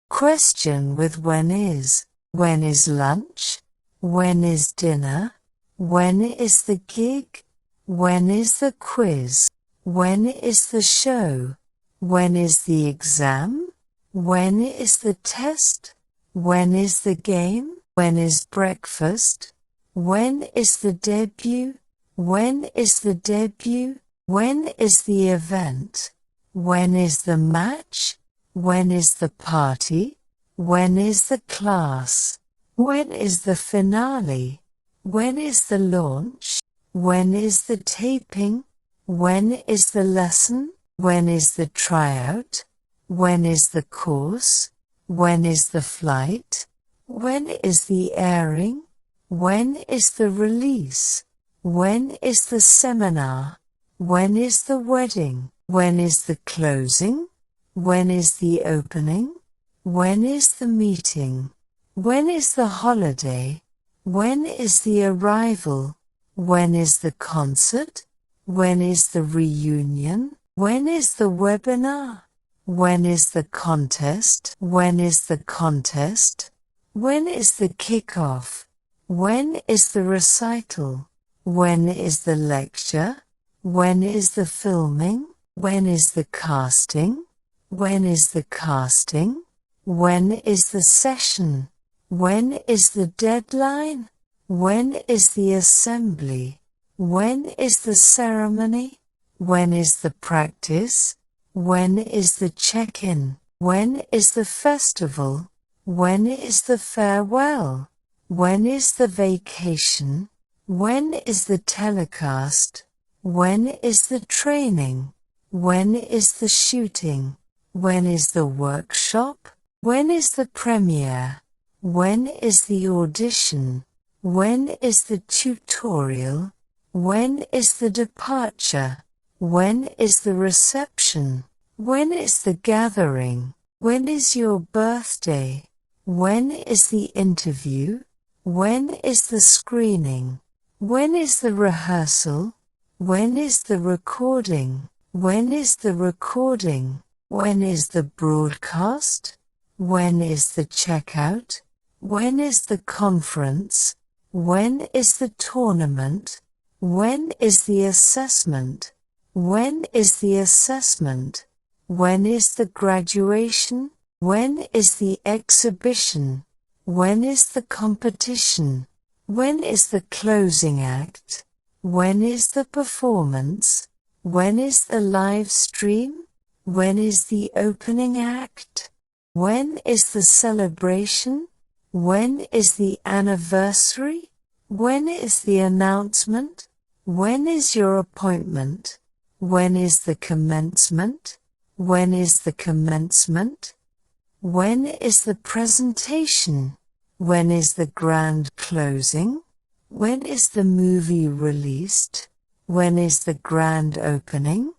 Question with when is. When is lunch? When is dinner? When is the gig? When is the quiz? When is the show? When is the exam? When is the test? When is the game? When is breakfast? When is the debut? When is the debut? When is the event? When is the match? When is the party? When is the class? When is the finale? When is the launch? When is the taping? When is the lesson? When is the tryout? When is the course? When is the flight? When is the airing? When is the release? When is the seminar? When is the wedding? When is the closing? When is the opening? When is the meeting? When is the holiday? When is the arrival? When is the concert? When is the reunion? When is the webinar? When is the contest? When is the contest? When is the kickoff? When is the recital? When is the lecture? When is the filming? When is the casting? When is the casting? When is the session? When is the deadline? When is the assembly? When is the ceremony? When is the practice? When is the check-in? When is the festival? When is the farewell? When is the vacation? When is the telecast? When is the training? When is the shooting? When is the workshop? When is the premiere? When is the audition? When is the tutorial? When is the departure? When is the reception? When is the gathering? When is your birthday? When is the interview? When is the screening? When is the rehearsal? When is the recording? When is the recording? When is the broadcast? When is the checkout? When is the conference? When is the tournament? When is the assessment? When is the assessment? When is the graduation? When is the exhibition? When is the competition? When is the closing act? When is the performance? When is the live stream? When is the opening act? When is the celebration? When is the anniversary? When is the announcement? When is your appointment? When is the commencement? When is the commencement? When is the presentation? When is the grand closing? When is the movie released? When is the grand opening?